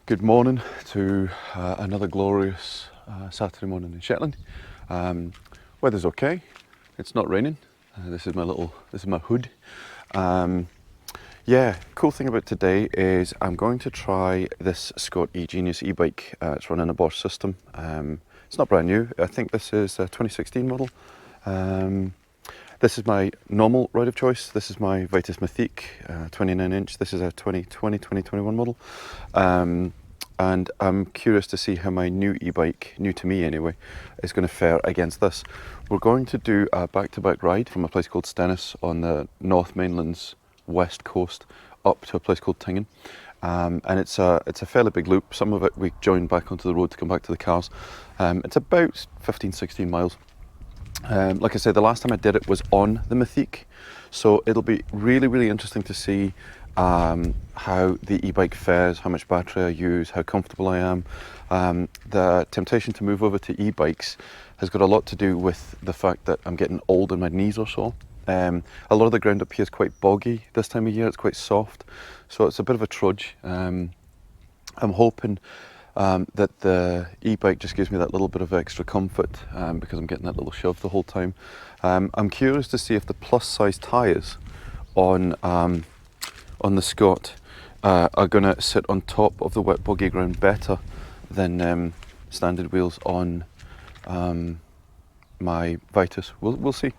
Good morning to another glorious Saturday morning in Shetland. Weather's okay. It's not raining. This is my hood. Yeah, cool thing about today is I'm going to try this Scott eGenius e-bike. It's running a Bosch system. It's not brand new. I think this is a 2016 model. This is my normal ride of choice. This is my Vitus Mythique 29 inch. This is a 2020-2021 model. And I'm curious to see how my new e-bike, new to me anyway, is going to fare against this. We're going to do a back-to-back ride from a place called Stennis on the North Mainland's west coast up to a place called Tingen. And it's a fairly big loop. Some of it we joined back onto the road to come back to the cars. It's about 15-16 miles. Like I said, the last time I did it was on the Mythique, so it'll be really interesting to see how the e-bike fares, how much battery I use, how comfortable I am. The temptation to move over to e-bikes has got a lot to do with the fact that I'm getting old and my knees are sore. A lot of the ground up here is quite boggy this time of year. It's quite soft, so it's a bit of a trudge. I'm hoping that the e-bike just gives me that little bit of extra comfort because I'm getting that little shove the whole time. I'm curious to see if the plus size tyres on the Scott are going to sit on top of the wet boggy ground better than standard wheels on my Vitus. We'll see.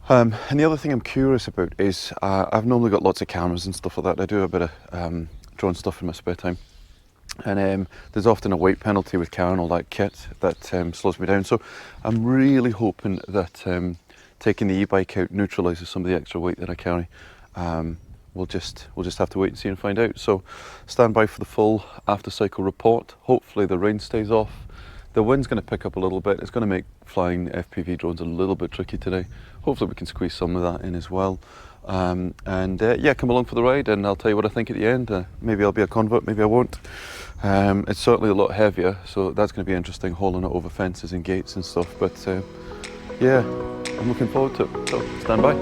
And the other thing I'm curious about is I've normally got lots of cameras and stuff like that. I do a bit of drone stuff in my spare time. And there's often a weight penalty with carrying all that kit that slows me down. So I'm really hoping that taking the e-bike out neutralises some of the extra weight that I carry. We'll just have to wait and see and find out. So stand by for the full after cycle report. Hopefully the rain stays off. The wind's going to pick up a little bit. It's going to make flying FPV drones a little bit tricky today. Hopefully we can squeeze some of that in as well. Yeah, come along for the ride and I'll tell you what I think at the end. Maybe I'll be a convert, maybe I won't. It's certainly a lot heavier, so that's going to be interesting, hauling it over fences and gates and stuff. But yeah, I'm looking forward to it. So stand by.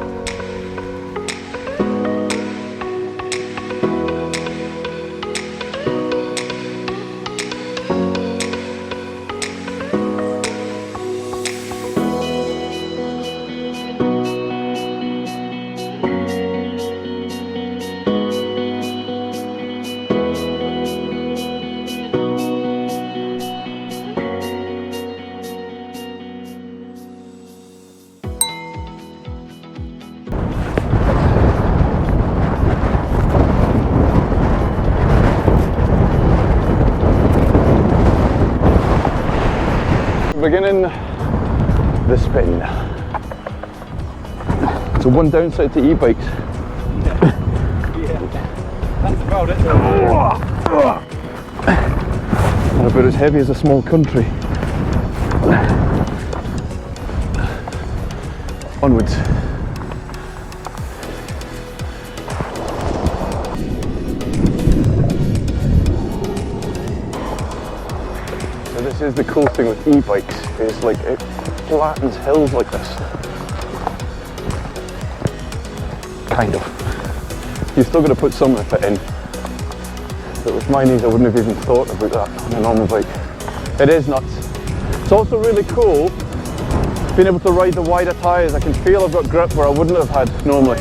Beginning the spin. So one downside to e-bikes. Yeah, that's about it. They're about as heavy as a small country. Onwards. So this is the cool thing with e-bikes, is like it flattens hills like this. Kind of. You're still going to put some effort in. But with my knees I wouldn't have even thought about that on a normal bike. It is nuts. It's also really cool being able to ride the wider tyres. I can feel I've got grip where I wouldn't have had normally.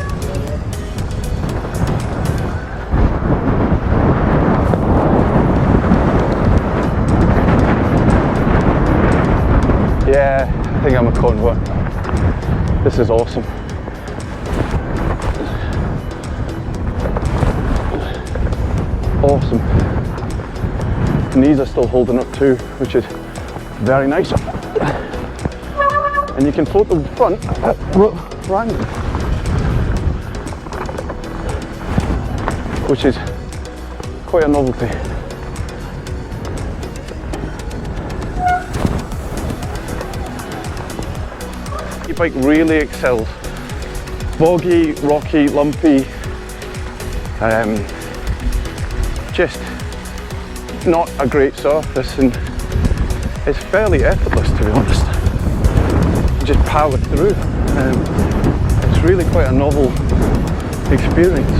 Yeah, I think I'm a convert. This is awesome. Awesome. Knees are still holding up too, which is very nice. And you can float the front right, which is quite a novelty. E-bike really excels. Boggy, rocky, lumpy, just not a great surface, and it's fairly effortless, to be honest. You just power through. It's really quite a novel experience.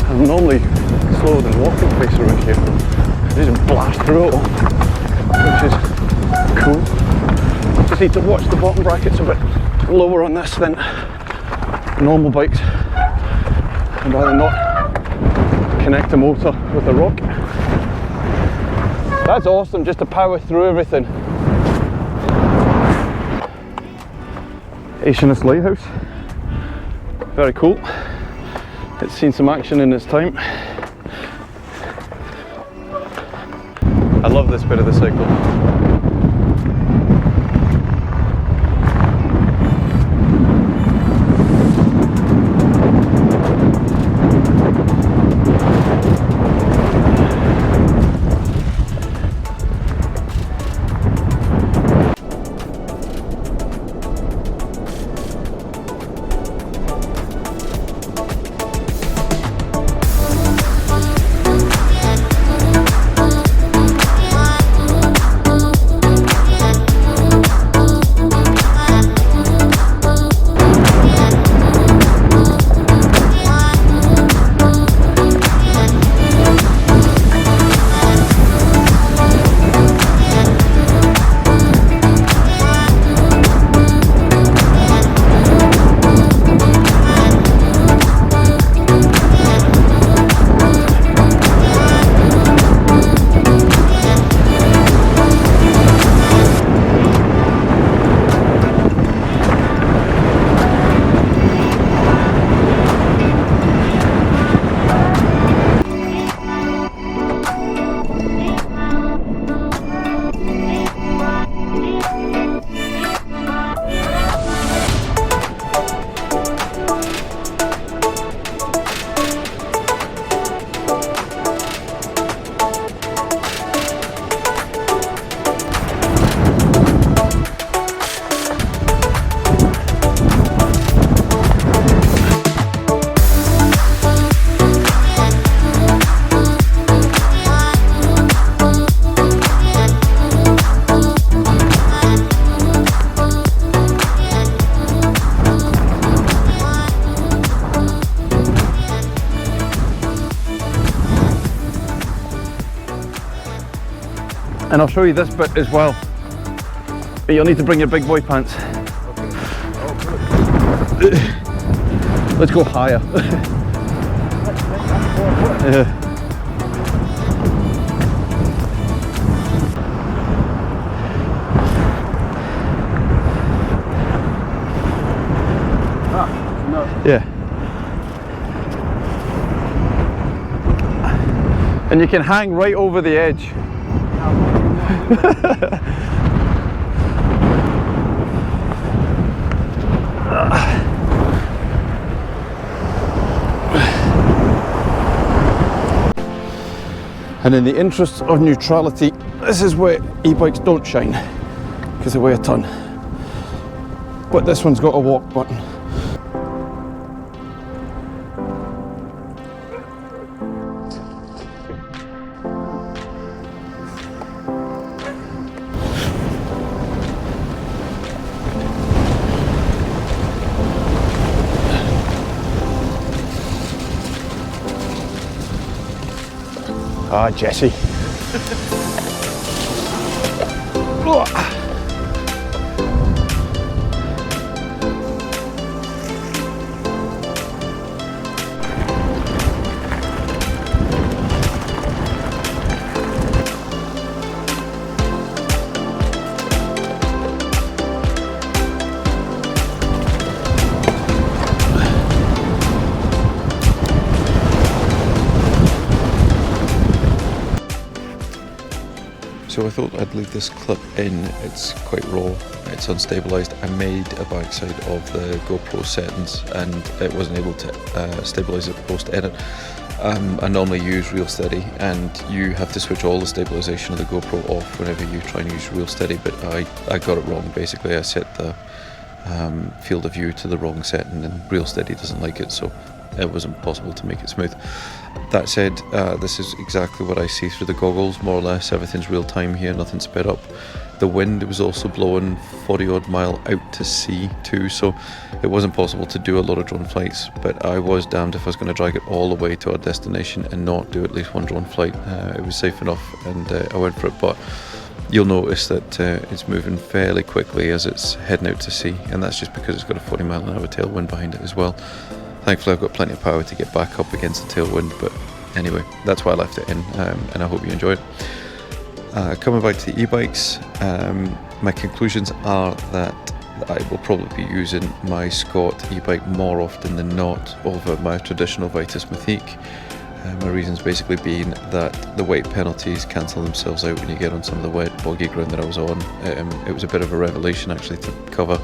I'm normally slower than walking place around here. You just blast through it all, which is cool. Just need to watch the bottom brackets a bit lower on this than normal bikes. I'd rather not connect a motor with a rock. That's awesome, just to power through everything. Ancient Lighthouse, very cool. It's seen some action in its time. I love this bit of the cycle. And I'll show you this bit as well. But you'll need to bring your big boy pants. Let's go higher. Yeah. Yeah. And you can hang right over the edge. And in the interest of neutrality, this is where e-bikes don't shine, because they weigh a ton. But this one's got a walk button. Ah, Jesse. So I thought I'd leave this clip in. It's quite raw, it's unstabilised. I made a backside of the GoPro settings and it wasn't able to stabilise it post-edit. I normally use Real Steady, and you have to switch all the stabilisation of the GoPro off whenever you try and use Real Steady, but I got it wrong basically. I set the field of view to the wrong setting and Real Steady doesn't like it, so it wasn't possible to make it smooth. That said, this is exactly what I see through the goggles, more or less. Everything's real time here, nothing sped up. The wind was also blowing 40 odd mile out to sea too, so it wasn't possible to do a lot of drone flights, but I was damned if I was going to drag it all the way to our destination and not do at least one drone flight. It was safe enough and I went for it, but you'll notice that it's moving fairly quickly as it's heading out to sea, and that's just because it's got a 40 mile an hour tailwind behind it as well. Thankfully I've got plenty of power to get back up against the tailwind, but anyway, that's why I left it in, and I hope you enjoy it. Coming back to the e-bikes, my conclusions are that I will probably be using my Scott e-bike more often than not over my traditional Vitus Mythique. My reasons basically being that the weight penalties cancel themselves out when you get on some of the wet, boggy ground that I was on. It was a bit of a revelation actually to cover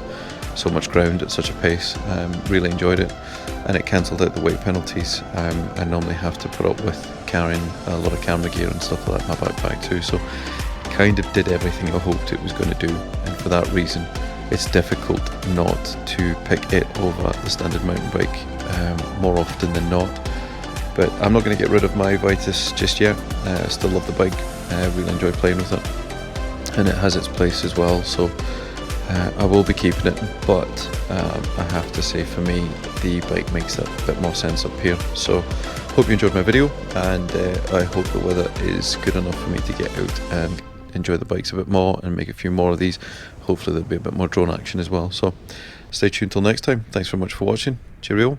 so much ground at such a pace. Really enjoyed it, and it cancelled out the weight penalties. I normally have to put up with carrying a lot of camera gear and stuff like that in my backpack too, so kind of did everything I hoped it was going to do, and for that reason it's difficult not to pick it over the standard mountain bike more often than not. But I'm not going to get rid of my Vitus just yet. I still love the bike, I really enjoy playing with it, and it has its place as well, so I will be keeping it, but I have to say for me the bike makes a bit more sense up here. So hope you enjoyed my video, and I hope the weather is good enough for me to get out and enjoy the bikes a bit more and make a few more of these. Hopefully there'll be a bit more drone action as well, so stay tuned till next time. Thanks very much for watching. Cheerio.